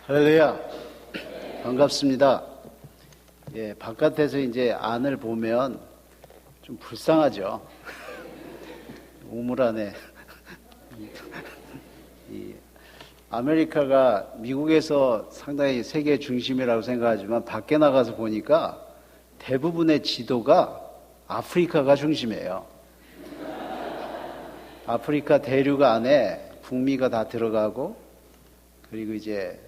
할렐루야. 반갑습니다. 예, 바깥에서 이제 안을 보면 좀 불쌍하죠. 우물 안에. 아메리카가 미국에서 상당히 세계 중심이라고 생각하지만 밖에 나가서 보니까 대부분의 지도가 아프리카가 중심이에요. 아프리카 대륙 안에 북미가 다 들어가고, 그리고 이제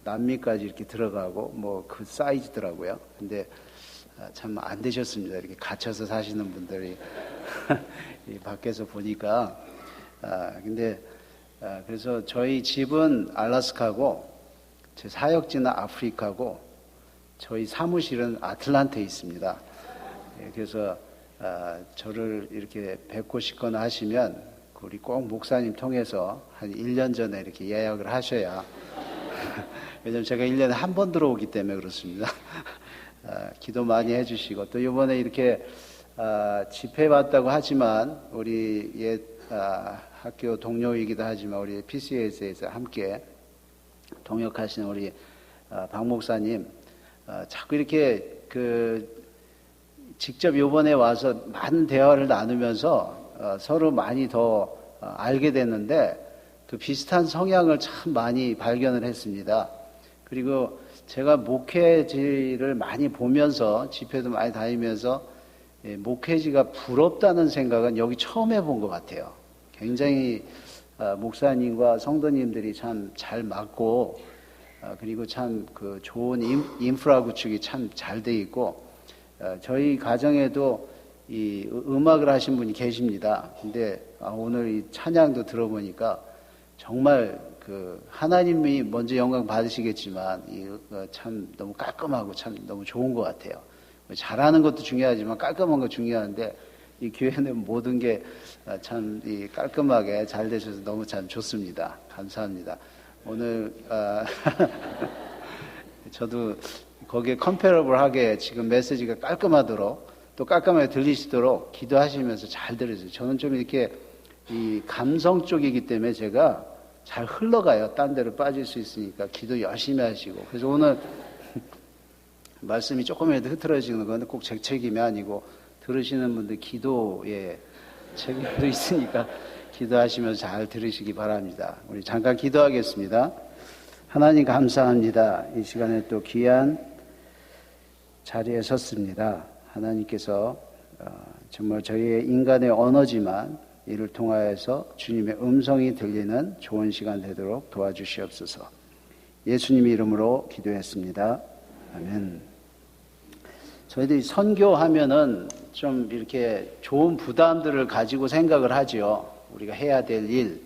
남미까지 이렇게 들어가고 뭐 그 사이즈더라고요. 근데 참 안 되셨습니다. 이렇게 갇혀서 사시는 분들이 밖에서 보니까. 근데 그래서 저희 집은 알래스카고 제 사역지는 아프리카고 저희 사무실은 아틀란타에 있습니다. 그래서 저를 이렇게 뵙고 싶거나 하시면 우리 꼭 목사님 통해서 한 1년 전에 이렇게 예약을 하셔야 왜냐면 제가 1년에 한 번 들어오기 때문에 그렇습니다. 기도 많이 해주시고 또 이번에 이렇게 집회 왔다고 하지만 우리 옛 학교 동료이기도 하지만 우리 PCS에서 함께 동역하시는 우리 박 목사님 자꾸 이렇게 직접 이번에 와서 많은 대화를 나누면서 서로 많이 더 알게 됐는데 그 비슷한 성향을 참 많이 발견을 했습니다. 그리고 제가 목회지를 많이 보면서 집회도 많이 다니면서 목회지가 부럽다는 생각은 여기 처음 해본 것 같아요. 굉장히 목사님과 성도님들이 참 잘 맞고 그리고 참 그 좋은 인프라 구축이 참 잘 돼 있고 저희 가정에도 이 음악을 하신 분이 계십니다. 근데 오늘 이 찬양도 들어보니까 정말 그 하나님이 먼저 영광 받으시겠지만 참 너무 깔끔하고 참 너무 좋은 것 같아요. 잘하는 것도 중요하지만 깔끔한 거 중요한데 이 교회는 모든 게 참 깔끔하게 잘 되셔서 너무 참 좋습니다. 감사합니다. 오늘 저도 거기에 컴패러블하게 지금 메시지가 깔끔하도록 또 깔끔하게 들리시도록 기도하시면서 잘 들으세요. 저는 좀 이렇게 이 감성 쪽이기 때문에 제가 잘 흘러가요. 딴 데로 빠질 수 있으니까 기도 열심히 하시고. 그래서 오늘 말씀이 조금이라도 흐트러지는 건 꼭 제 책임이 아니고 들으시는 분들 기도에 책임도 있으니까 기도하시면서 잘 들으시기 바랍니다. 우리 잠깐 기도하겠습니다. 하나님 감사합니다. 이 시간에 또 귀한 자리에 섰습니다. 하나님께서 정말 저희의 인간의 언어지만 이를 통하여서 주님의 음성이 들리는 좋은 시간 되도록 도와주시옵소서. 예수님 이름으로 기도했습니다. 아멘. 저희들이 선교하면은 좀 이렇게 좋은 부담들을 가지고 생각을 하죠. 우리가 해야 될 일,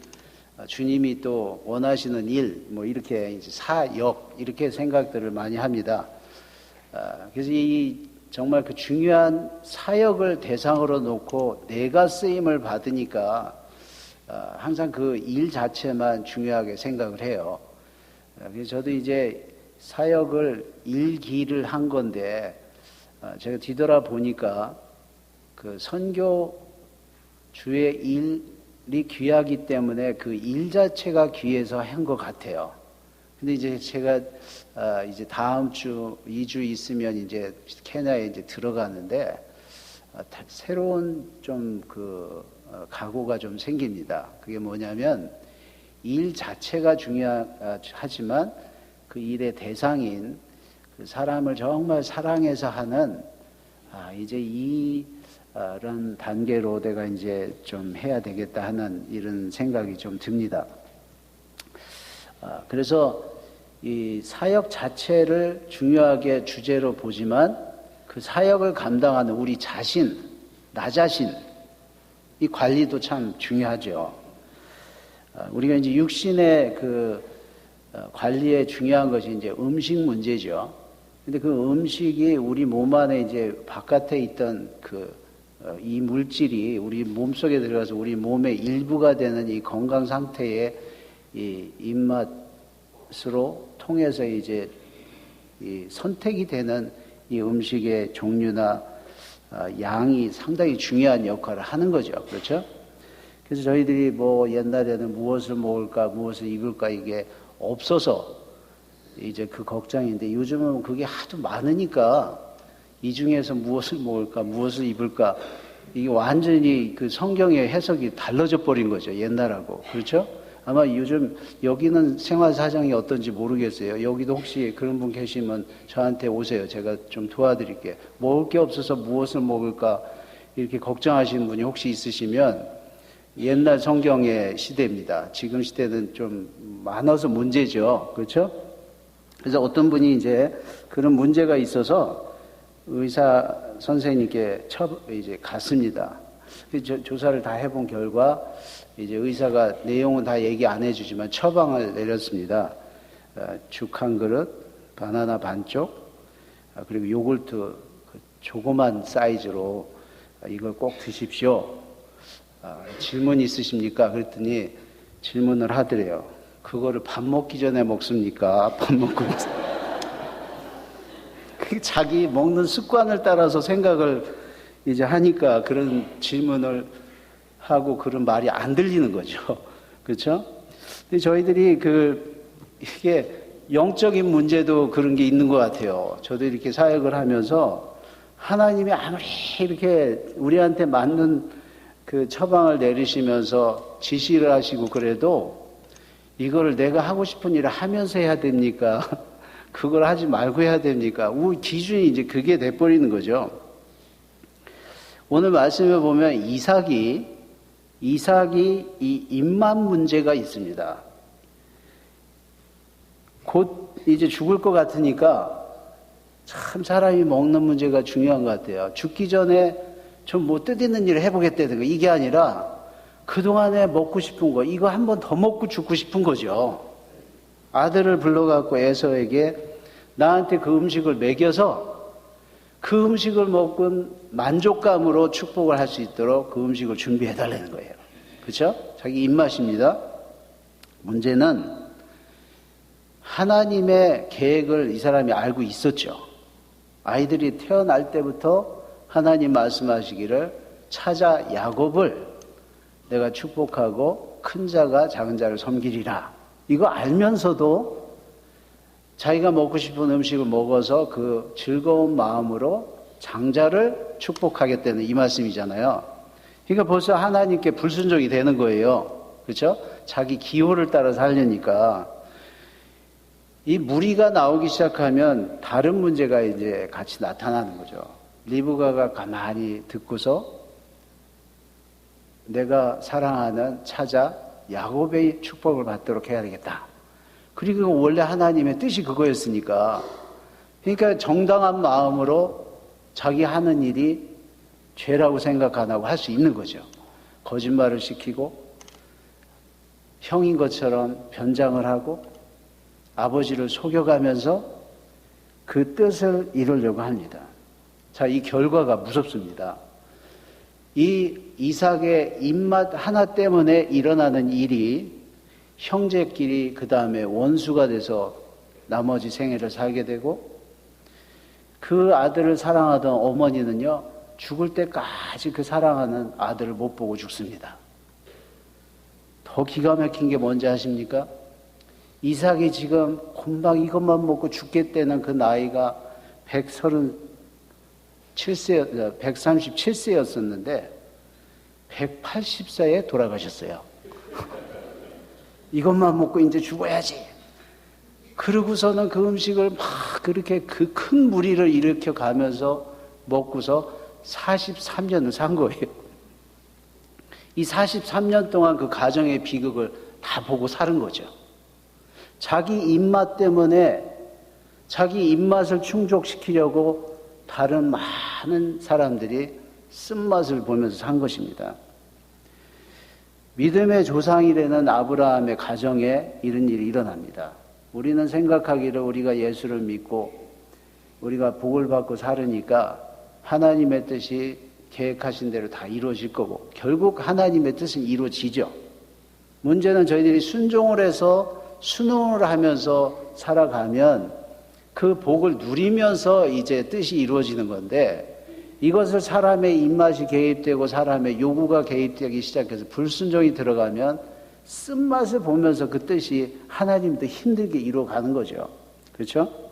주님이 또 원하시는 일, 뭐 이렇게 이제 사역 이렇게 생각들을 많이 합니다. 그래서 이 정말 그 중요한 사역을 대상으로 놓고 내가 쓰임을 받으니까 항상 그 일 자체만 중요하게 생각을 해요. 그래서 저도 이제 사역을 일기를 한 건데 제가 뒤돌아 보니까 그 선교 주의 일이 귀하기 때문에 그 일 자체가 귀해서 한 것 같아요. 근데 이제 제가 이제 다음 주 2주 있으면 이제 케냐에 이제 들어가는데 새로운 좀 각오가 좀 생깁니다. 그게 뭐냐면 일 자체가 중요하지만 그 일의 대상인 그 사람을 정말 사랑해서 하는 이제 이런 단계로 내가 이제 좀 해야 되겠다 하는 이런 생각이 좀 듭니다. 그래서 이 사역 자체를 중요하게 주제로 보지만 그 사역을 감당하는 우리 자신, 나 자신, 이 관리도 참 중요하죠. 우리가 이제 육신의 그 관리에 중요한 것이 이제 음식 문제죠. 근데 그 음식이 우리 몸 안에 이제 바깥에 있던 이 물질이 우리 몸 속에 들어가서 우리 몸의 일부가 되는 이 건강 상태의 이 입맛으로 통해서 이제 이 선택이 되는 이 음식의 종류나 양이 상당히 중요한 역할을 하는 거죠. 그렇죠? 그래서 저희들이 뭐 옛날에는 무엇을 먹을까, 무엇을 입을까 이게 없어서 이제 그 걱정인데 요즘은 그게 하도 많으니까 이 중에서 무엇을 먹을까, 무엇을 입을까, 이게 완전히 그 성경의 해석이 달라져 버린 거죠. 옛날하고. 그렇죠? 아마 요즘 여기는 생활 사정이 어떤지 모르겠어요. 여기도 혹시 그런 분 계시면 저한테 오세요. 제가 좀 도와드릴게요. 먹을 게 없어서 무엇을 먹을까 이렇게 걱정하시는 분이 혹시 있으시면 옛날 성경의 시대입니다. 지금 시대는 좀 많아서 문제죠. 그렇죠? 그래서 어떤 분이 이제 그런 문제가 있어서 의사 선생님께 이제 갔습니다. 조사를 다 해본 결과 이제 의사가 내용은 다 얘기 안 해주지만 처방을 내렸습니다. 죽 한 그릇, 바나나 반쪽, 그리고 요구르트 조그만 사이즈로 이걸 꼭 드십시오. 질문 있으십니까? 그랬더니 질문을 하더래요. 그거를 밥 먹기 전에 먹습니까? 밥 먹고 먹습니까? 자기 먹는 습관을 따라서 생각을 이제 하니까 그런 질문을 하고 그런 말이 안 들리는 거죠. 그렇죠? 근데 저희들이 이게 영적인 문제도 그런 게 있는 것 같아요. 저도 이렇게 사역을 하면서 하나님이 아무리 이렇게 우리한테 맞는 그 처방을 내리시면서 지시를 하시고 그래도 이거를 내가 하고 싶은 일을 하면서 해야 됩니까? 그걸 하지 말고 해야 됩니까? 우리 기준이 이제 그게 돼버리는 거죠. 오늘 말씀에 보면 이삭이 이 입맛 문제가 있습니다. 곧 이제 죽을 것 같으니까 참 사람이 먹는 문제가 중요한 것 같아요. 죽기 전에 좀 뭐 뜻있는 일을 해보겠다는 거 이게 아니라 그동안에 먹고 싶은 거 이거 한 번 더 먹고 죽고 싶은 거죠. 아들을 불러갖고 에서에게 나한테 그 음식을 먹여서 그 음식을 먹은 만족감으로 축복을 할 수 있도록 그 음식을 준비해달라는 거예요. 그렇죠? 자기 입맛입니다. 문제는 하나님의 계획을 이 사람이 알고 있었죠. 아이들이 태어날 때부터 하나님 말씀하시기를 찾아 야곱을 내가 축복하고 큰 자가 작은 자를 섬기리라. 이거 알면서도 자기가 먹고 싶은 음식을 먹어서 그 즐거운 마음으로 장자를 축복하겠다는 이 말씀이잖아요. 그러니까 벌써 하나님께 불순종이 되는 거예요. 그렇죠? 자기 기호를 따라 살려니까. 이 무리가 나오기 시작하면 다른 문제가 이제 같이 나타나는 거죠. 리브가가 가만히 듣고서 내가 사랑하는 차자 야곱의 축복을 받도록 해야 되겠다. 그리고 원래 하나님의 뜻이 그거였으니까. 그러니까 정당한 마음으로 자기 하는 일이 죄라고 생각 안 하고 할 수 있는 거죠. 거짓말을 시키고 형인 것처럼 변장을 하고 아버지를 속여가면서 그 뜻을 이루려고 합니다. 자, 이 결과가 무섭습니다. 이 이삭의 입맛 하나 때문에 일어나는 일이 형제끼리 그 다음에 원수가 돼서 나머지 생애를 살게 되고 그 아들을 사랑하던 어머니는요 죽을 때까지 그 사랑하는 아들을 못 보고 죽습니다. 더 기가 막힌 게 뭔지 아십니까? 이삭이 지금 금방 이것만 먹고 죽겠다는 그 나이가 137세였었는데 180세에 돌아가셨어요. 이것만 먹고 이제 죽어야지. 그러고서는 그 음식을 막 그렇게 그 큰 무리를 일으켜 가면서 먹고서 43년을 산 거예요. 이 43년 동안 그 가정의 비극을 다 보고 사는 거죠. 자기 입맛 때문에 자기 입맛을 충족시키려고 다른 많은 사람들이 쓴맛을 보면서 산 것입니다. 믿음의 조상이라는 아브라함의 가정에 이런 일이 일어납니다. 우리는 생각하기를 우리가 예수를 믿고 우리가 복을 받고 살으니까 하나님의 뜻이 계획하신 대로 다 이루어질 거고 결국 하나님의 뜻은 이루어지죠. 문제는 저희들이 순종을 해서 순응을 하면서 살아가면 그 복을 누리면서 이제 뜻이 이루어지는 건데 이것을 사람의 입맛이 개입되고 사람의 요구가 개입되기 시작해서 불순종이 들어가면 쓴맛을 보면서 그 뜻이 하나님도 힘들게 이루어가는 거죠. 그렇죠?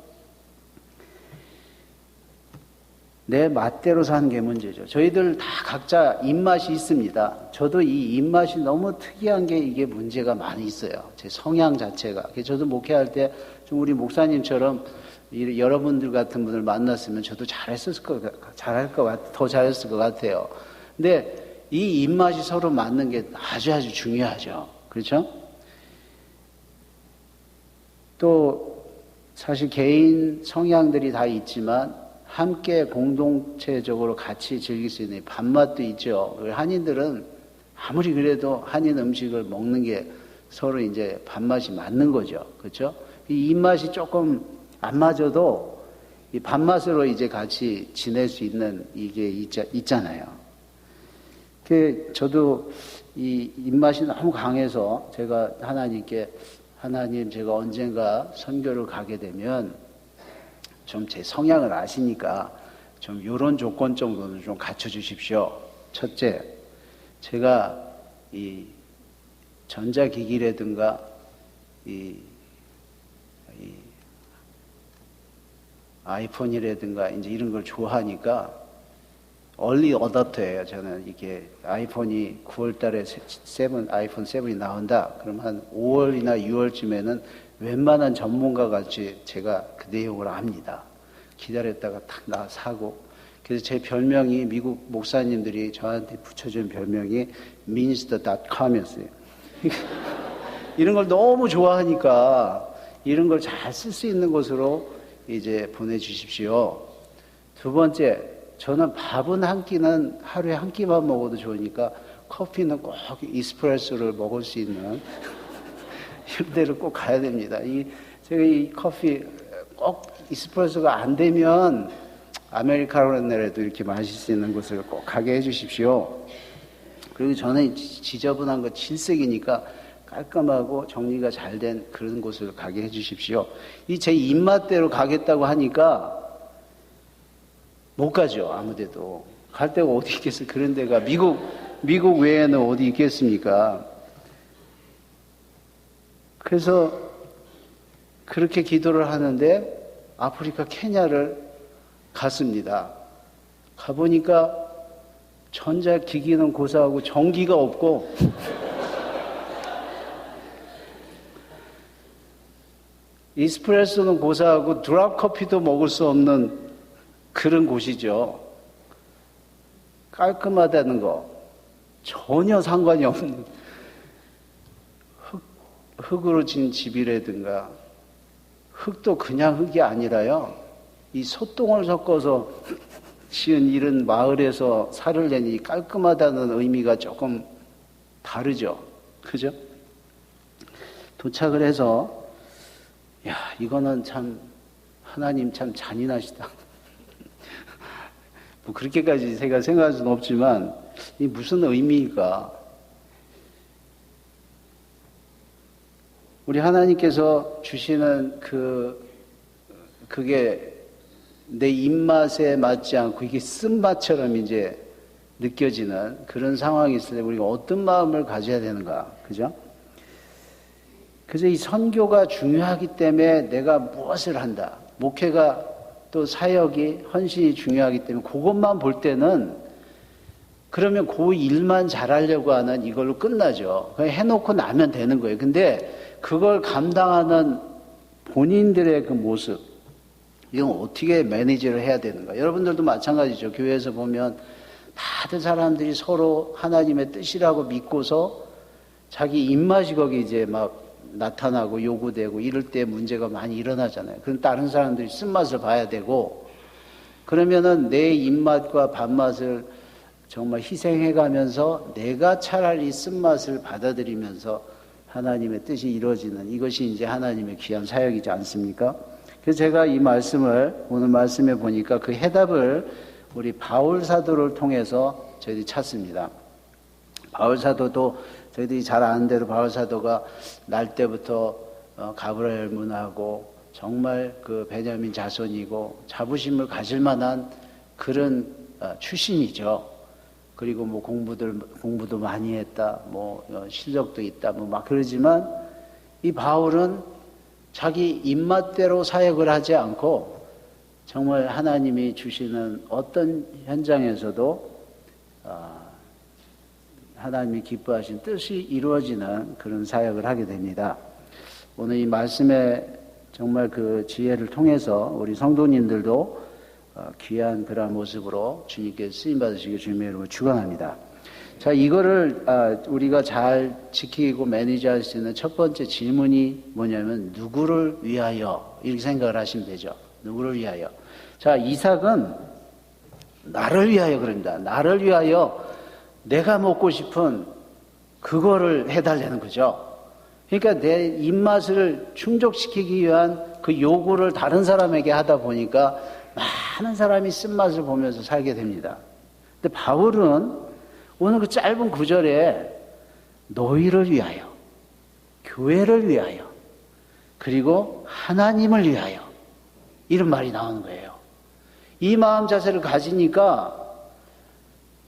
내 맛대로 사는 게 문제죠. 저희들 다 각자 입맛이 있습니다. 저도 이 입맛이 너무 특이한 게 이게 문제가 많이 있어요. 제 성향 자체가. 저도 목회할 때 좀 우리 목사님처럼 여러분들 같은 분을 만났으면 저도 더 잘했을 것 같아요. 근데 이 입맛이 서로 맞는 게 아주 중요하죠. 그렇죠? 또 사실 개인 성향들이 다 있지만 함께 공동체적으로 같이 즐길 수 있는 밥맛도 있죠. 한인들은 아무리 그래도 한인 음식을 먹는 게 서로 이제 밥맛이 맞는 거죠. 그렇죠? 이 입맛이 조금 안 맞아도 이 밥맛으로 이제 같이 지낼 수 있는 이게 있잖아요. 저도 이 입맛이 너무 강해서 제가 하나님께 하나님 제가 언젠가 선교를 가게 되면 좀 제 성향을 아시니까 좀 이런 조건 정도는 좀 갖춰주십시오. 첫째, 제가 이 전자기기라든가 이 아이폰이라든가 이제 이런 걸 좋아하니까 얼리 어댑터예요. 저는 이게 아이폰이 9월 달에 아이폰 7이 나온다. 그럼 한 5월이나 6월쯤에는 웬만한 전문가 같이 제가 그 내용을 압니다. 기다렸다가 딱 사고. 그래서 제 별명이 미국 목사님들이 저한테 붙여준 별명이 minister.com이었어요. 이런 걸 너무 좋아하니까 이런 걸 잘 쓸 수 있는 곳으로 이제 보내주십시오. 두 번째, 저는 밥은 한 끼는 하루에 한 끼만 먹어도 좋으니까 커피는 꼭 이스프레소를 먹을 수 있는 이런 데를 꼭 가야 됩니다. 제가 이 커피 꼭 이스프레소가 안 되면 아메리카노라도 이렇게 마실 수 있는 곳을 꼭 가게 해주십시오. 그리고 저는 지저분한 거 질색이니까 깔끔하고 정리가 잘 된 그런 곳을 가게 해주십시오. 이 제 입맛대로 가겠다고 하니까 못 가죠. 아무데도. 갈 데가 어디 있겠어요. 그런 데가 미국 외에는 어디 있겠습니까? 그래서 그렇게 기도를 하는데 아프리카 케냐를 갔습니다. 가보니까 전자기기는 고사하고 전기가 없고 이스프레소는 고사하고 드랍 커피도 먹을 수 없는 그런 곳이죠. 깔끔하다는 거 전혀 상관이 없는 흙으로 진 집이라든가 흙도 그냥 흙이 아니라요. 이 소똥을 섞어서 지은 이런 마을에서 살을 내니 깔끔하다는 의미가 조금 다르죠. 그죠? 도착을 해서 야, 이거는 참 하나님 참 잔인하시다. 뭐 그렇게까지 제가 생각할 수는 없지만 이 무슨 의미일까? 우리 하나님께서 주시는 그게 내 입맛에 맞지 않고 이게 쓴맛처럼 이제 느껴지는 그런 상황이 있을 때 우리가 어떤 마음을 가져야 되는가? 그죠? 그래서 이 선교가 중요하기 때문에 내가 무엇을 한다. 목회가 또 사역이 헌신이 중요하기 때문에 그것만 볼 때는 그러면 그 일만 잘하려고 하는 이걸로 끝나죠. 그냥 해놓고 나면 되는 거예요. 근데 그걸 감당하는 본인들의 그 모습, 이건 어떻게 매니지를 해야 되는가. 여러분들도 마찬가지죠. 교회에서 보면 다들 사람들이 서로 하나님의 뜻이라고 믿고서 자기 입맛이 거기 이제 막 나타나고 요구되고 이럴 때 문제가 많이 일어나잖아요. 그럼 다른 사람들이 쓴맛을 봐야 되고 그러면은 내 입맛과 밥맛을 정말 희생해가면서 내가 차라리 쓴맛을 받아들이면서 하나님의 뜻이 이루어지는 이것이 이제 하나님의 귀한 사역이지 않습니까? 그래서 제가 이 말씀을 오늘 말씀에 보니까 그 해답을 우리 바울 사도를 통해서 저희들이 찾습니다. 바울 사도도 저희들이 잘 아는 대로 바울 사도가 날 때부터 가브라엘 문하고 정말 그 베냐민 자손이고 자부심을 가질 만한 그런 출신이죠. 그리고 뭐 공부도 많이 했다, 뭐 실력도 있다, 뭐 막 그러지만 이 바울은 자기 입맛대로 사역을 하지 않고 정말 하나님이 주시는 어떤 현장에서도 하나님이 기뻐하신 뜻이 이루어지는 그런 사역을 하게 됩니다. 오늘 이 말씀에 정말 그 지혜를 통해서 우리 성도님들도 귀한 그러한 모습으로 주님께 쓰임받으시길 주님의 이름으로 축원합니다. 자, 이거를 우리가 잘 지키고 매니지할 수 있는 첫 번째 질문이 뭐냐면 누구를 위하여 이렇게 생각을 하시면 되죠. 누구를 위하여. 자, 이삭은 나를 위하여 그럽니다. 나를 위하여 내가 먹고 싶은 그거를 해달라는 거죠. 그러니까 내 입맛을 충족시키기 위한 그 요구를 다른 사람에게 하다 보니까 많은 사람이 쓴맛을 보면서 살게 됩니다. 근데 바울은 오늘 그 짧은 구절에 너희를 위하여, 교회를 위하여, 그리고 하나님을 위하여 이런 말이 나오는 거예요. 이 마음 자세를 가지니까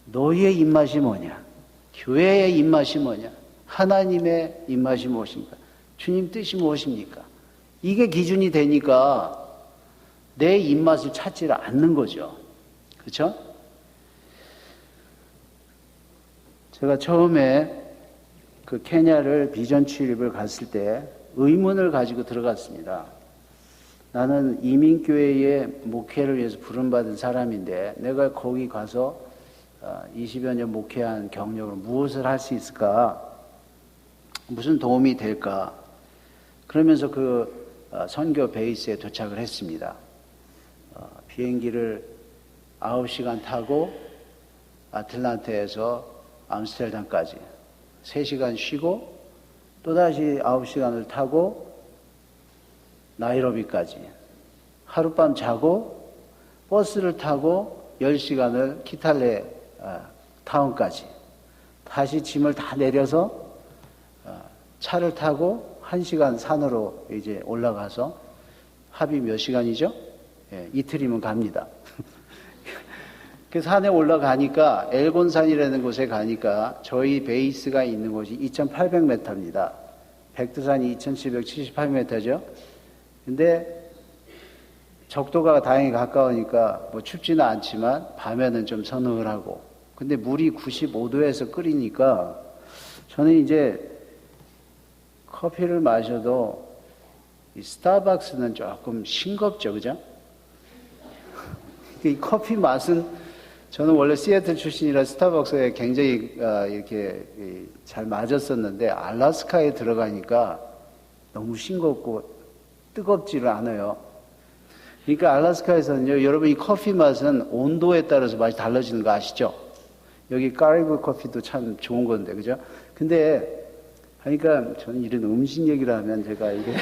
너희의 입맛이 뭐냐? 교회의 입맛이 뭐냐? 하나님의 입맛이 무엇입니까? 주님 뜻이 무엇입니까? 이게 기준이 되니까 내 입맛을 찾지를 않는 거죠. 그렇죠? 제가 처음에 그 케냐를 비전 출입을 갔을 때 의문을 가지고 들어갔습니다. 나는 이민교회의 목회를 위해서 부름받은 사람인데 내가 거기 가서 20여 년 목회한 경력으로 무엇을 할 수 있을까? 무슨 도움이 될까? 그러면서 그 선교 베이스에 도착을 했습니다. 비행기를 9시간 타고 아틀란타에서 암스테르담까지 3시간 쉬고 또다시 9시간을 타고 나이로비까지 하룻밤 자고 버스를 타고 10시간을 키탈레 타운까지 다시 짐을 다 내려서 차를 타고 1시간 산으로 이제 올라가서 합이 몇 시간이죠? 예, 이틀이면 갑니다. 그 산에 올라가니까 엘곤산이라는 곳에 가니까 저희 베이스가 있는 곳이 2,800m입니다. 백두산이 2,778m죠. 근데 적도가 다행히 가까우니까 뭐 춥지는 않지만 밤에는 좀 서늘하고 근데 물이 95도에서 끓이니까 저는 이제 커피를 마셔도 이 스타벅스는 조금 싱겁죠, 그죠? 이 커피 맛은 저는 원래 시애틀 출신이라 스타벅스에 굉장히 이렇게 잘 맞았었는데 알래스카에 들어가니까 너무 싱겁고 뜨겁지를 않아요. 그러니까 알래스카에서는요, 여러분 이 커피 맛은 온도에 따라서 맛이 달라지는 거 아시죠? 여기 카리브 커피도 참 좋은 건데, 그죠? 근데 그러니까 저는 이런 음식 얘기를 하면 제가 이게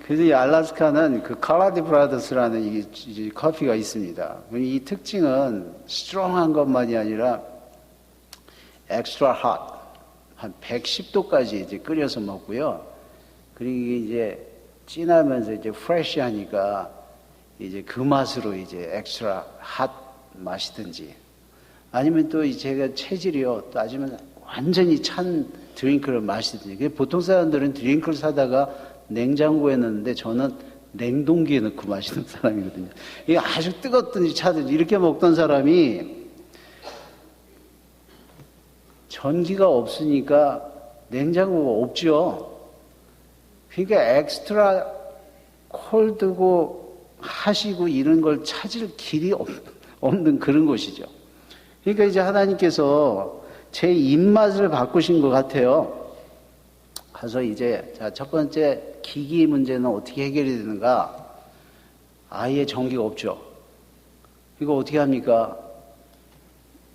그래서 이 알래스카는 그 칼라디 브라더스라는 이 커피가 있습니다. 이 특징은 스트롱한 것만이 아니라 엑스트라 핫, 한 110도까지 이제 끓여서 먹고요. 그리고 이제 진하면서 이제 프레시하니까 이제 그 맛으로 이제 엑스트라 핫 마시든지 아니면 또 제가 체질이요. 따지면 완전히 찬 드링크를 마시든지. 보통 사람들은 드링크를 사다가 냉장고에 넣는데 저는 냉동기에 넣고 마시는 사람이거든요. 이게 아주 뜨겁든지 차든지 이렇게 먹던 사람이 전기가 없으니까 냉장고가 없죠. 그러니까 엑스트라 콜드고 하시고 이런 걸 찾을 길이 없는 그런 곳이죠. 그러니까 이제 하나님께서 제 입맛을 바꾸신 것 같아요. 가서 이제 자, 첫 번째 기기 문제는 어떻게 해결이 되는가? 아예 전기가 없죠. 이거 어떻게 합니까?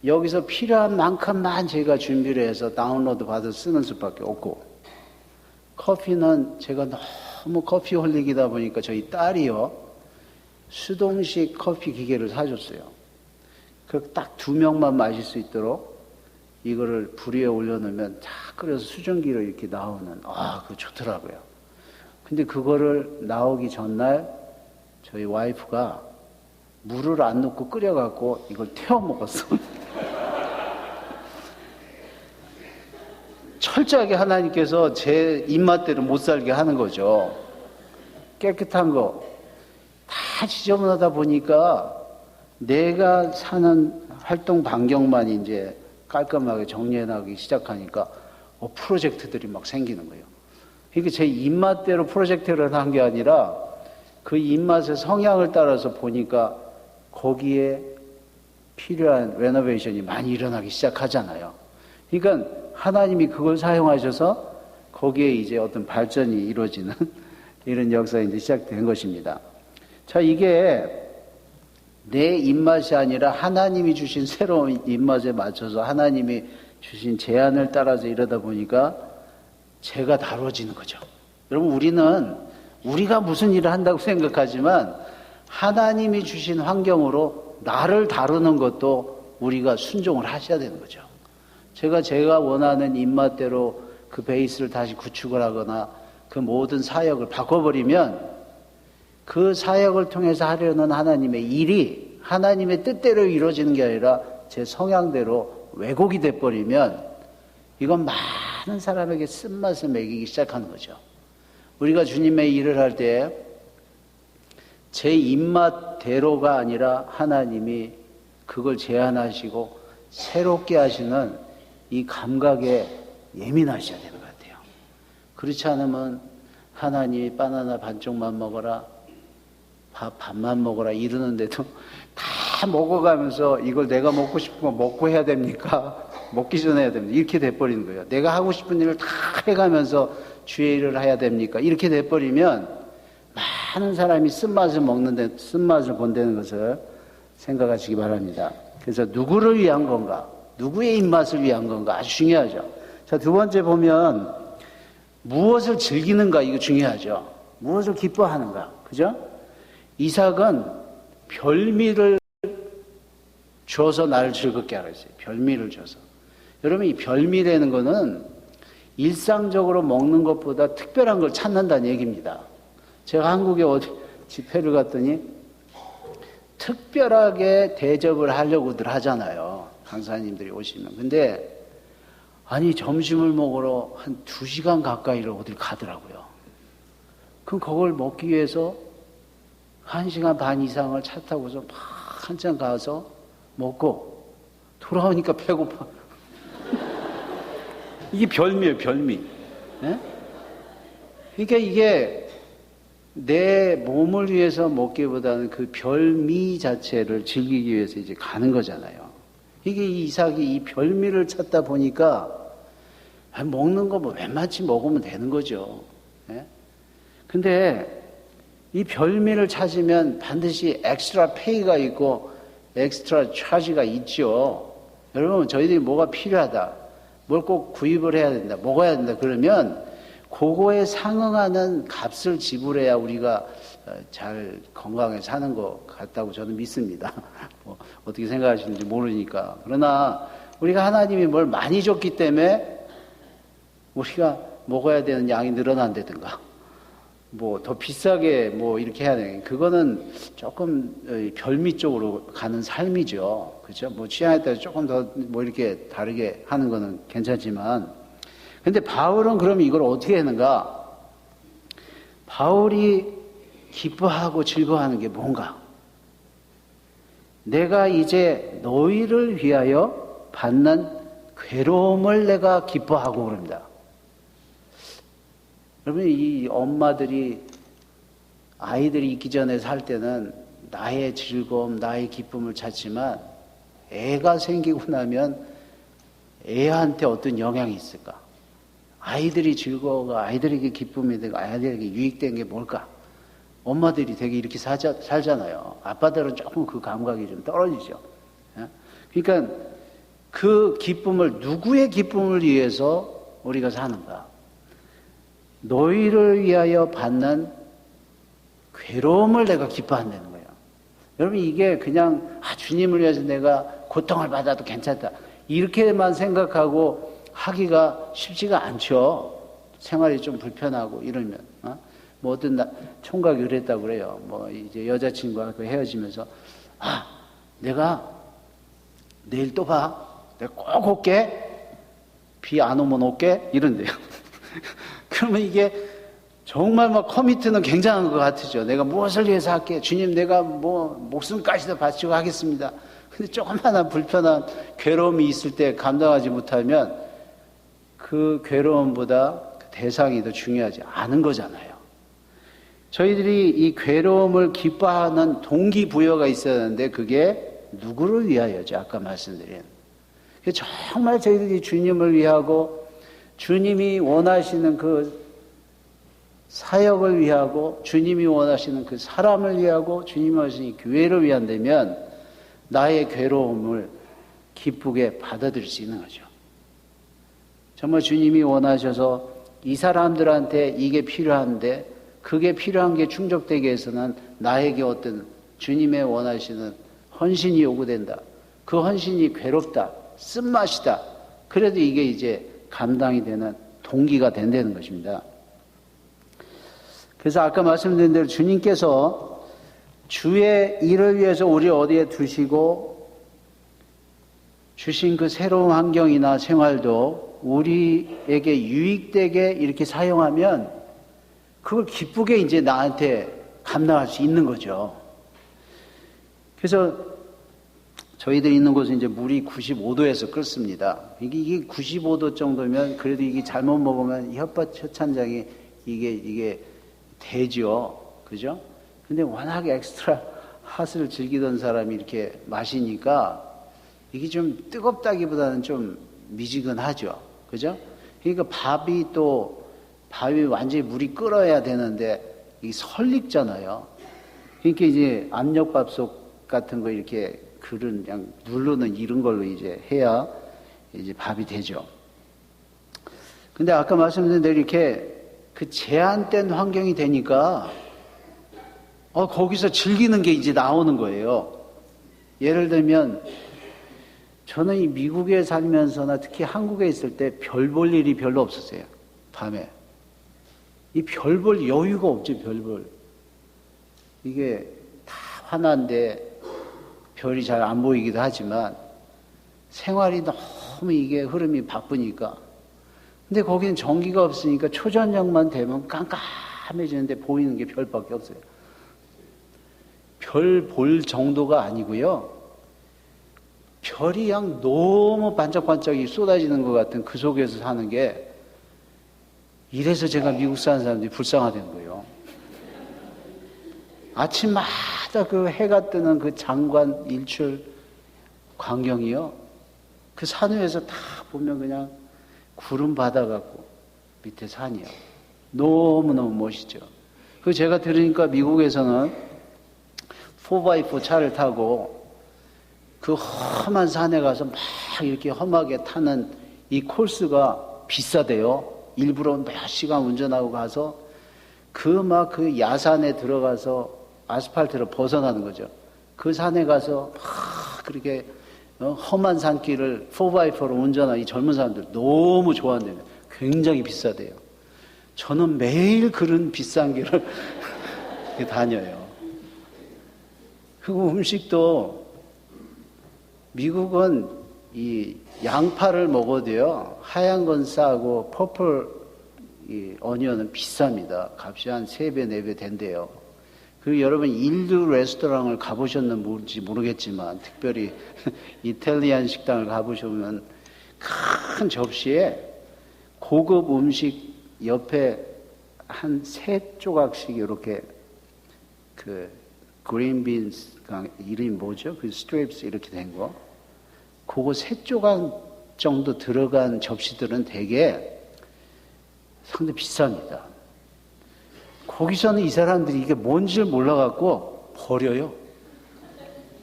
여기서 필요한 만큼만 제가 준비를 해서 다운로드 받아서 쓰는 수밖에 없고 커피는 제가 너무 커피홀릭이다 보니까 저희 딸이요 수동식 커피 기계를 사줬어요. 그 딱 2명만 마실 수 있도록 이거를 불 위에 올려놓으면 다 끓여서 수증기로 이렇게 나오는 그거 좋더라고요. 근데 그거를 나오기 전날 저희 와이프가 물을 안 넣고 끓여갖고 이걸 태워 먹었어. 철저하게 하나님께서 제 입맛대로 못 살게 하는 거죠. 깨끗한 거 다 지저분하다 보니까 내가 사는 활동 반경만 이제 깔끔하게 정리해나가기 시작하니까 프로젝트들이 막 생기는 거예요. 그러니까 제 입맛대로 프로젝트를 한 게 아니라 그 입맛의 성향을 따라서 보니까 거기에 필요한 레노베이션이 많이 일어나기 시작하잖아요. 그러니까 하나님이 그걸 사용하셔서 거기에 이제 어떤 발전이 이루어지는 이런 역사가 이제 시작된 것입니다. 자, 이게 내 입맛이 아니라 하나님이 주신 새로운 입맛에 맞춰서 하나님이 주신 제안을 따라서 이러다 보니까 제가 다뤄지는 거죠. 여러분, 우리가 무슨 일을 한다고 생각하지만 하나님이 주신 환경으로 나를 다루는 것도 우리가 순종을 하셔야 되는 거죠. 제가 원하는 입맛대로 그 베이스를 다시 구축을 하거나 그 모든 사역을 바꿔버리면 그 사역을 통해서 하려는 하나님의 일이 하나님의 뜻대로 이루어지는 게 아니라 제 성향대로 왜곡이 돼버리면 이건 많은 사람에게 쓴맛을 매기기 시작하는 거죠. 우리가 주님의 일을 할 때 제 입맛대로가 아니라 하나님이 그걸 제안하시고 새롭게 하시는 이 감각에 예민하셔야 되는 것 같아요. 그렇지 않으면 하나님이 바나나 반쪽만 먹어라, 밥 반만 먹어라 이러는데도 다 먹어가면서 이걸 내가 먹고 싶은 거 먹고 해야 됩니까? 먹기 전에 해야 됩니까? 이렇게 돼버리는 거예요. 내가 하고 싶은 일을 다 해가면서 주의 일을 해야 됩니까? 이렇게 돼버리면 많은 사람이 쓴맛을 먹는데 쓴맛을 본다는 것을 생각하시기 바랍니다. 그래서 누구를 위한 건가? 누구의 입맛을 위한 건가? 아주 중요하죠. 자, 두 번째 보면 무엇을 즐기는가? 이거 중요하죠. 무엇을 기뻐하는가? 그죠? 이삭은 별미를 줘서 나를 즐겁게 하라 했어요. 별미를 줘서. 여러분, 이 별미라는 거는 일상적으로 먹는 것보다 특별한 걸 찾는다는 얘기입니다. 제가 한국에 어디 집회를 갔더니 특별하게 대접을 하려고들 하잖아요. 강사님들이 오시면. 근데 아니 점심을 먹으러 한 2시간 가까이를 어딜 가더라고요. 그럼 그걸 먹기 위해서 1시간 반 이상을 차 타고서 막 한참 가서 먹고 돌아오니까 배고파. 이게 별미예요, 별미. 네? 그러니까 이게 내 몸을 위해서 먹기보다는 그 별미 자체를 즐기기 위해서 이제 가는 거잖아요. 이게 이삭이 이 별미를 찾다 보니까 먹는 거 뭐 웬만치 먹으면 되는 거죠. 네? 근데 이 별미를 찾으면 반드시 엑스트라 페이가 있고 엑스트라 차지가 있죠. 여러분, 저희들이 뭐가 필요하다, 뭘 꼭 구입을 해야 된다, 먹어야 된다 그러면 그거에 상응하는 값을 지불해야 우리가 잘 건강하게 사는 것 같다고 저는 믿습니다. 뭐 어떻게 생각하시는지 모르니까. 그러나 우리가 하나님이 뭘 많이 줬기 때문에 우리가 먹어야 되는 양이 늘어난다든가 뭐 더 비싸게 뭐 이렇게 해야 되는, 그거는 조금 별미 쪽으로 가는 삶이죠. 그렇죠? 뭐 취향에 따라 조금 더 뭐 이렇게 다르게 하는 거는 괜찮지만, 근데 바울은 그럼 이걸 어떻게 하는가? 바울이 기뻐하고 즐거워하는 게 뭔가? 내가 이제 너희를 위하여 받는 괴로움을 내가 기뻐하고 그럽니다. 여러분, 이 엄마들이 아이들이 있기 전에 살 때는 나의 즐거움, 나의 기쁨을 찾지만 애가 생기고 나면 애한테 어떤 영향이 있을까? 아이들이 즐거워가 아이들에게 기쁨이 되고 아이들에게 유익된 게 뭘까? 엄마들이 되게 이렇게 살잖아요. 아빠들은 조금 그 감각이 좀 떨어지죠. 그러니까 그 기쁨을, 누구의 기쁨을 위해서 우리가 사는가? 너희를 위하여 받는 괴로움을 내가 기뻐한다는 거예요. 여러분, 이게 그냥 주님을 위해서 내가 고통을 받아도 괜찮다 이렇게만 생각하고 하기가 쉽지가 않죠. 생활이 좀 불편하고 이러면. 뭐 어떤 총각이 그랬다고 그래요. 뭐 이제 여자친구와 헤어지면서 내가 내일 또 봐. 내가 꼭 올게. 비 안 오면 올게? 이런데요. 그러면 이게 정말 막 커미트는 굉장한 것 같으죠. 내가 무엇을 위해서 할게? 주님, 내가 뭐 목숨까지도 바치고 하겠습니다. 근데 조그마한 불편한 괴로움이 있을 때 감당하지 못하면 그 괴로움보다 그 대상이 더 중요하지 않은 거잖아요. 저희들이 이 괴로움을 기뻐하는 동기부여가 있어야 하는데 그게 누구를 위하여죠? 아까 말씀드린. 정말 저희들이 주님을 위하고 주님이 원하시는 그 사역을 위하고 주님이 원하시는 그 사람을 위하고 주님이 원하시는 교회를 위한다면 나의 괴로움을 기쁘게 받아들일 수 있는 거죠. 정말 주님이 원하셔서 이 사람들한테 이게 필요한데 그게 필요한 게 충족되기 위해서는 나에게 어떤 주님의 원하시는 헌신이 요구된다. 그 헌신이 괴롭다. 쓴맛이다. 그래도 이게 이제 감당이 되는 동기가 된다는 것입니다. 그래서 아까 말씀드린 대로 주님께서 주의 일을 위해서 우리 어디에 두시고 주신 그 새로운 환경이나 생활도 우리에게 유익되게 이렇게 사용하면 그걸 기쁘게 이제 나한테 감당할 수 있는 거죠. 그래서 저희들이 있는 곳은 이제 물이 95도에서 끓습니다. 이게 95도 정도면 그래도 이게 잘못 먹으면 혀찬장이 이게 되죠. 그죠? 근데 워낙 엑스트라 핫을 즐기던 사람이 이렇게 마시니까 이게 좀 뜨겁다기보다는 좀 미지근하죠. 그죠? 그러니까 밥이 완전히 물이 끓어야 되는데 이게 설익잖아요. 그러니까 이제 압력밥솥 같은 거 이렇게 그런 그냥 누르는 이런 걸로 이제 해야 이제 밥이 되죠. 근데 아까 말씀드린 대로 이렇게 그 제한된 환경이 되니까 거기서 즐기는 게 이제 나오는 거예요. 예를 들면 저는 이 미국에 살면서나 특히 한국에 있을 때 별 볼 일이 별로 없었어요. 밤에. 이 별 볼 여유가 없죠. 별 볼. 이게 다 화난데 별이 잘 안 보이기도 하지만 생활이 너무 이게 흐름이 바쁘니까. 근데 거기는 전기가 없으니까 초저녁만 되면 깜깜해지는데 보이는 게 별밖에 없어요. 별 볼 정도가 아니고요. 별이 그냥 너무 반짝반짝이 쏟아지는 것 같은 그 속에서 사는 게 이래서 제가 미국 사는 사람들이 불쌍하다는 거예요. 아침마다 그 해가 뜨는 그 장관 일출 광경이요. 그 산 위에서 다 보면 그냥 구름 바다 같고 밑에 산이요. 너무너무 멋있죠. 그 제가 들으니까 미국에서는 4x4 차를 타고 그 험한 산에 가서 막 이렇게 험하게 타는 이 코스가 비싸대요. 일부러 몇 시간 운전하고 가서 그 야산에 들어가서 아스팔트를 벗어나는 거죠. 그 산에 가서 막 그렇게 험한 산길을 4x4로 운전하는 이 젊은 사람들 너무 좋아한대요. 굉장히 비싸대요. 저는 매일 그런 비싼 길을 다녀요. 그리고 음식도 미국은 이 양파를 먹어도요, 하얀 건 싸고 퍼플 이 어니언은 비쌉니다. 값이 한 3배, 4배 된대요. 그리고 여러분 인도 레스토랑을 가보셨는지 모르겠지만 특별히 이탈리안 식당을 가보시면 큰 접시에 고급 음식 옆에 한 3조각씩 이렇게 그 그린 빈스 이름이 뭐죠? 그 스트립스 이렇게 된 거. 그거 3조각 정도 들어간 접시들은 되게 상당히 비쌉니다. 거기서는 이 사람들이 이게 뭔지를 몰라갖고 버려요.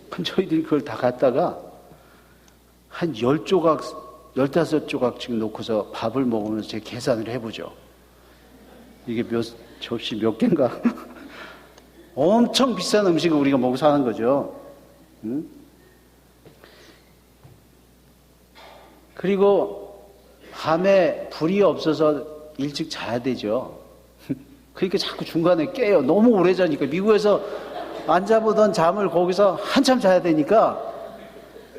그럼 저희들이 그걸 다 갖다가 한 10조각, 15조각씩 놓고서 밥을 먹으면서 제가 계산을 해보죠. 이게 접시 몇 개인가? 엄청 비싼 음식을 우리가 먹고 사는 거죠. 응? 그리고 밤에 불이 없어서 일찍 자야 되죠. 그러니까 자꾸 중간에 깨요. 너무 오래 자니까. 미국에서 안 자보던 잠을 거기서 한참 자야 되니까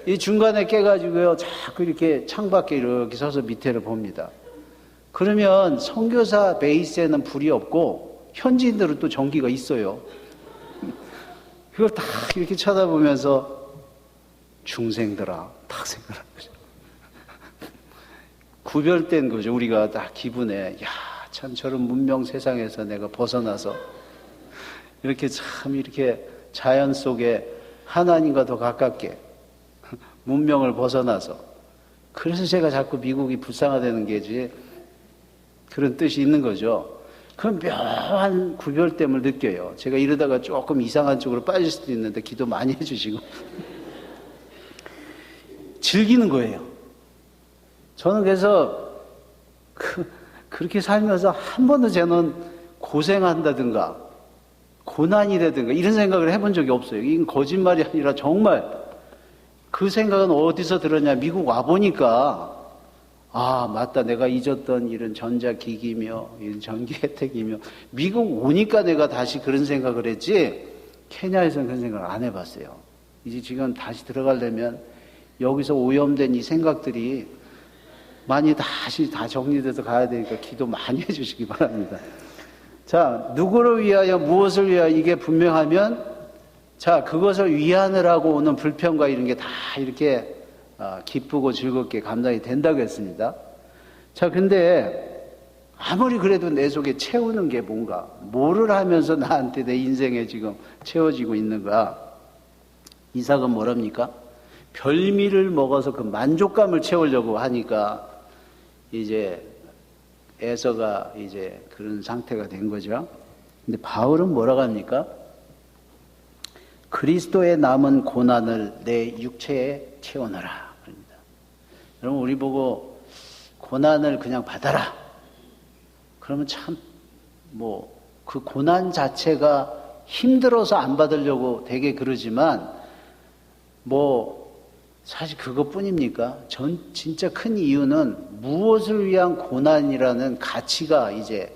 이 중간에 깨가지고요, 자꾸 이렇게 창밖에 이렇게 서서 밑에를 봅니다. 그러면 선교사 베이스에는 불이 없고 현지인들은 또 전기가 있어요. 그걸 딱 이렇게 쳐다보면서 중생들아 딱 생각하는 거죠. 구별된 거죠. 우리가 딱 기분에 야, 참 저런 문명 세상에서 내가 벗어나서 이렇게 참 이렇게 자연 속에 하나님과 더 가깝게 문명을 벗어나서, 그래서 제가 자꾸 미국이 불쌍하다는 게지 그런 뜻이 있는 거죠. 그 묘한 구별됨을 느껴요. 제가 이러다가 조금 이상한 쪽으로 빠질 수도 있는데 기도 많이 해주시고 즐기는 거예요. 저는 그래서 그렇게 살면서 한 번도 저는 고생한다든가 고난이라든가 이런 생각을 해본 적이 없어요. 이건 거짓말이 아니라 정말 그 생각은 어디서 들었냐. 미국 와보니까 아 맞다, 내가 잊었던 이런 전자기기며 이런 전기 혜택이며 미국 오니까 내가 다시 그런 생각을 했지 케냐에서는 그런 생각을 안 해봤어요. 이제 지금 다시 들어가려면 여기서 오염된 이 생각들이 많이 다시 다 정리돼서 가야 되니까 기도 많이 해주시기 바랍니다. 자, 누구를 위하여 무엇을 위하여 이게 분명하면 자, 그것을 위하느라고 오는 불평과 이런 게 다 이렇게 기쁘고 즐겁게 감당이 된다고 했습니다. 자, 근데 아무리 그래도 내 속에 채우는 게 뭔가, 뭐를 하면서 나한테 내 인생에 지금 채워지고 있는가? 이삭은 뭐랍니까? 별미를 먹어서 그 만족감을 채우려고 하니까 이제 에서가 이제 그런 상태가 된 거죠. 근데 바울은 뭐라고 합니까? 그리스도의 남은 고난을 내 육체에 채워넣어라. 그럽니다. 여러분, 우리 보고 고난을 그냥 받아라. 그러면 참, 그 고난 자체가 힘들어서 안 받으려고 되게 그러지만, 사실 그것뿐입니까? 진짜 큰 이유는 무엇을 위한 고난이라는 가치가 이제,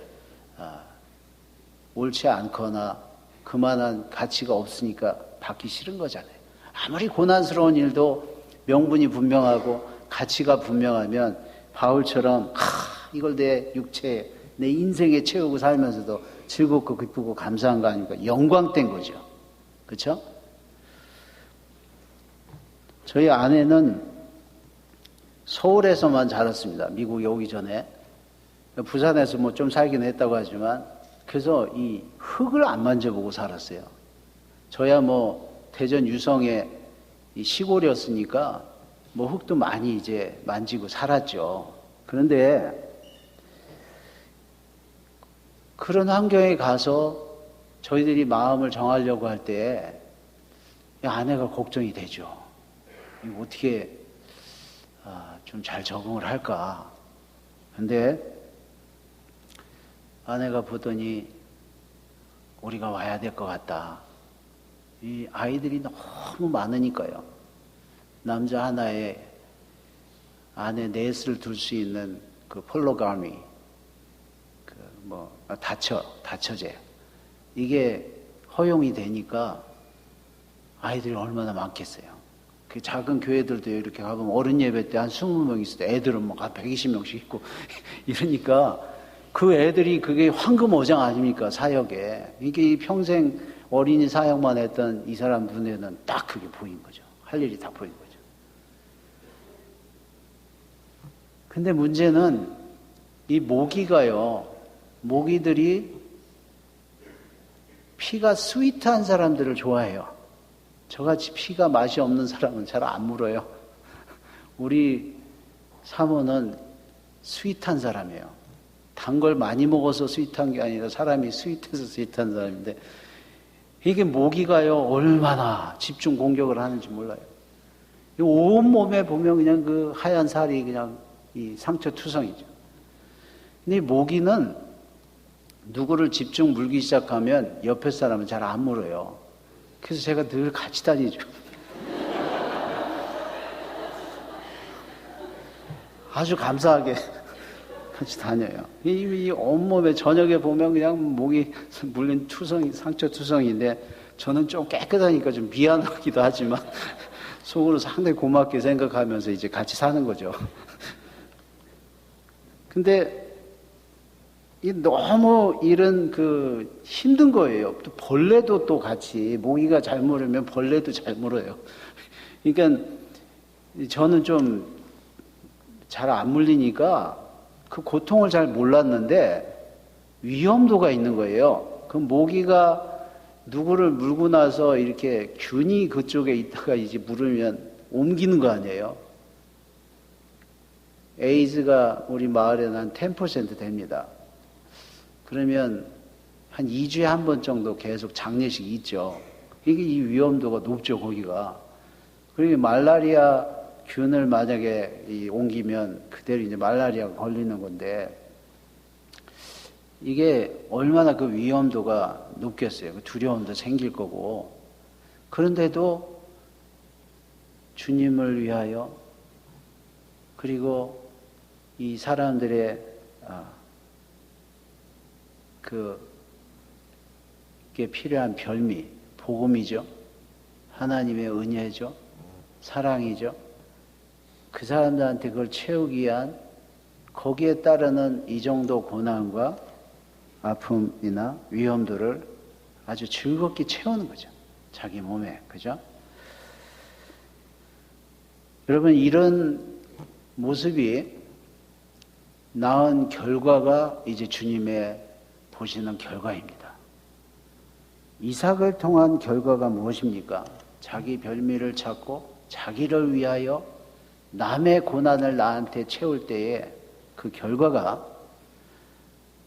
옳지 않거나 그만한 가치가 없으니까 받기 싫은 거잖아요. 아무리 고난스러운 일도 명분이 분명하고 가치가 분명하면 바울처럼 이걸 내 육체에 내 인생에 채우고 살면서도 즐겁고 기쁘고 감사한 거 아닙니까? 영광된 거죠. 그렇죠? 저희 아내는 서울에서만 자랐습니다. 미국에 오기 전에. 부산에서 좀 살긴 했다고 하지만 그래서 이 흙을 안 만져보고 살았어요. 저야 대전 유성의 이 시골이었으니까 흙도 많이 이제 만지고 살았죠. 그런데 그런 환경에 가서 저희들이 마음을 정하려고 할 때 아내가 걱정이 되죠. 이거 어떻게 좀 잘 적응을 할까. 근데 아내가 보더니 우리가 와야 될 것 같다. 이 아이들이 너무 많으니까요. 남자 하나에 아내 넷을 둘 수 있는 그 폴로가미, 다처제. 이게 허용이 되니까 아이들이 얼마나 많겠어요. 그 작은 교회들도 이렇게 가보면 어른 예배 때 한 20명 있을 때 애들은 한 120명씩 있고 이러니까 그 애들이 그게 황금어장 아닙니까? 사역에. 이게 평생 어린이 사역만 했던 이 사람 눈에는 딱 그게 보인 거죠. 할 일이 다 보인 거죠. 근데 문제는 이 모기가요. 모기들이 피가 스위트한 사람들을 좋아해요. 저같이 피가 맛이 없는 사람은 잘 안 물어요. 우리 사모는 스윗한 사람이에요. 단 걸 많이 먹어서 스윗한 게 아니라 사람이 스윗해서 스윗한 사람인데 이게 모기가요 얼마나 집중 공격을 하는지 몰라요. 온 몸에 보면 그냥 그 하얀 살이 그냥 이 상처투성이죠. 근데 이 모기는 누구를 집중 물기 시작하면 옆에 사람은 잘 안 물어요. 그래서 제가 늘 같이 다니죠. 아주 감사하게 같이 다녀요. 이 온몸에 저녁에 보면 그냥 목이 물린 투성이, 상처 투성인데 저는 좀 깨끗하니까 좀 미안하기도 하지만 속으로 상당히 고맙게 생각하면서 이제 같이 사는 거죠. 근데 너무 이런 힘든 거예요. 또 벌레도 또 같이, 모기가 잘 물으면 벌레도 잘 물어요. 그러니까 저는 좀 잘 안 물리니까 그 고통을 잘 몰랐는데 위험도가 있는 거예요. 그 모기가 누구를 물고 나서 이렇게 균이 그쪽에 있다가 이제 물으면 옮기는 거 아니에요. 에이즈가 우리 마을에는 한 10% 됩니다. 그러면 한 2주에 한 번 정도 계속 장례식이 있죠. 이게 이 위험도가 높죠, 거기가. 그리고 말라리아 균을 만약에 옮기면 그대로 이제 말라리아가 걸리는 건데, 이게 얼마나 그 위험도가 높겠어요. 그 두려움도 생길 거고. 그런데도 주님을 위하여, 그리고 이 사람들의 그게 필요한 별미, 복음이죠. 하나님의 은혜죠. 사랑이죠. 그 사람들한테 그걸 채우기 위한, 거기에 따르는 이 정도 고난과 아픔이나 위험들을 아주 즐겁게 채우는 거죠. 자기 몸에. 그죠? 여러분, 이런 모습이 나은 결과가 이제 주님의 보시는 결과입니다. 이삭을 통한 결과가 무엇입니까? 자기 별미를 찾고 자기를 위하여 남의 고난을 나한테 채울 때에 그 결과가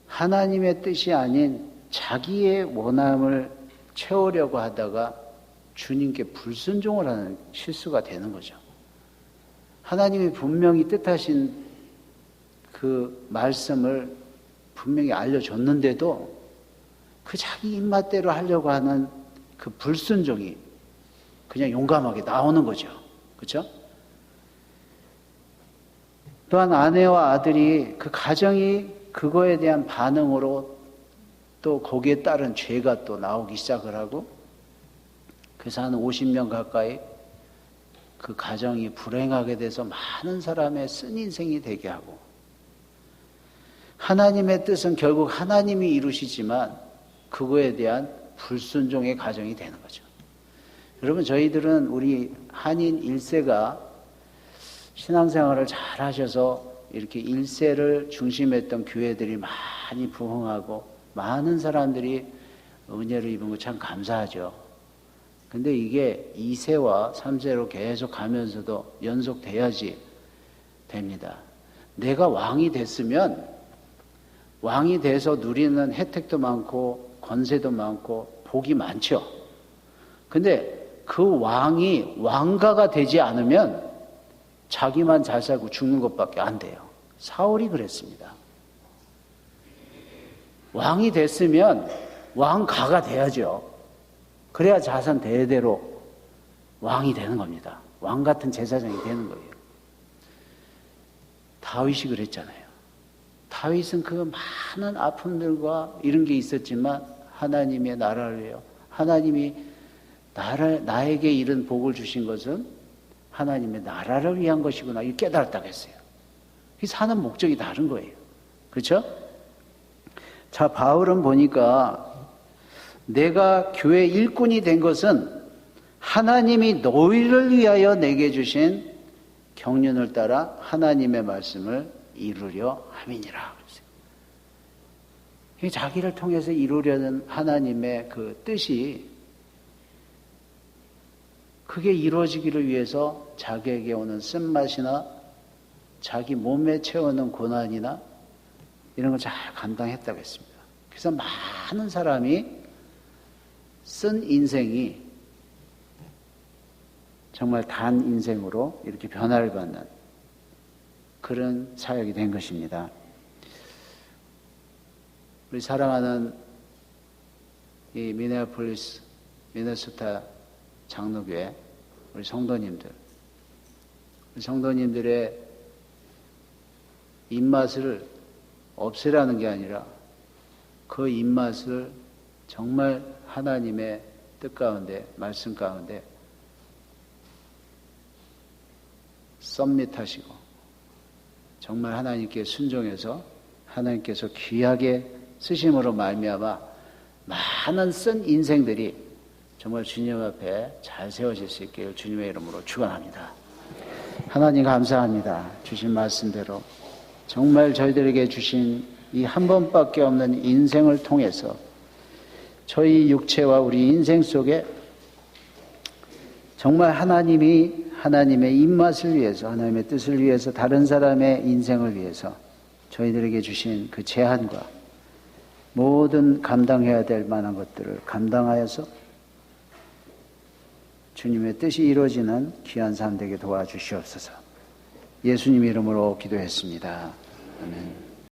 하나님의 뜻이 아닌 자기의 원함을 채우려고 하다가 주님께 불순종을 하는 실수가 되는 거죠. 하나님이 분명히 뜻하신 그 말씀을 분명히 알려줬는데도 그 자기 입맛대로 하려고 하는 그 불순종이 그냥 용감하게 나오는 거죠. 그렇죠? 또한 아내와 아들이 그 가정이 그거에 대한 반응으로 또 거기에 따른 죄가 또 나오기 시작을 하고, 그래서 한 50명 가까이 그 가정이 불행하게 돼서 많은 사람의 쓴 인생이 되게 하고, 하나님의 뜻은 결국 하나님이 이루시지만 그거에 대한 불순종의 가정이 되는 거죠. 여러분, 저희들은 우리 한인 1세가 신앙생활을 잘 하셔서 이렇게 1세를 중심했던 교회들이 많이 부흥하고 많은 사람들이 은혜를 입은 거 참 감사하죠. 근데 이게 2세와 3세로 계속 가면서도 연속돼야지 됩니다. 내가 왕이 됐으면 왕이 돼서 누리는 혜택도 많고 권세도 많고 복이 많죠. 근데 그 왕이 왕가가 되지 않으면 자기만 잘 살고 죽는 것밖에 안 돼요. 사울이 그랬습니다. 왕이 됐으면 왕가가 돼야죠. 그래야 자선 대대로 왕이 되는 겁니다. 왕 같은 제사장이 되는 거예요. 다윗이 그랬잖아요. 다윗은 그 많은 아픔들과 이런 게 있었지만 하나님의 나라를 위하여, 하나님이 나에게 이런 복을 주신 것은 하나님의 나라를 위한 것이구나, 이 깨달았다고 했어요. 사는 목적이 다른 거예요. 그렇죠? 자, 바울은 보니까 내가 교회 일꾼이 된 것은 하나님이 너희를 위하여 내게 주신 경륜을 따라 하나님의 말씀을 이루려 함이니라. 자기를 통해서 이루려는 하나님의 그 뜻이, 그게 이루어지기를 위해서 자기에게 오는 쓴맛이나 자기 몸에 채우는 고난이나 이런 걸 잘 감당했다고 했습니다. 그래서 많은 사람이 쓴 인생이 정말 단 인생으로 이렇게 변화를 받는 그런 사역이 된 것입니다. 우리 사랑하는 이 미네아폴리스, 미네소타 장로교회 우리 성도님들의 입맛을 없애라는 게 아니라 그 입맛을 정말 하나님의 뜻 가운데, 말씀 가운데 썸밋하시고 정말 하나님께 순종해서 하나님께서 귀하게 쓰심으로 말미암아 많은 쓴 인생들이 정말 주님 앞에 잘 세워질 수 있기를 주님의 이름으로 축원합니다. 하나님 감사합니다. 주신 말씀대로 정말 저희들에게 주신 이 한 번밖에 없는 인생을 통해서 저희 육체와 우리 인생 속에 정말 하나님의 입맛을 위해서, 하나님의 뜻을 위해서, 다른 사람의 인생을 위해서 저희들에게 주신 그 제한과 모든 감당해야 될 만한 것들을 감당하여서 주님의 뜻이 이루어지는 귀한 삶 되게 도와주시옵소서. 예수님 이름으로 기도했습니다. 아멘.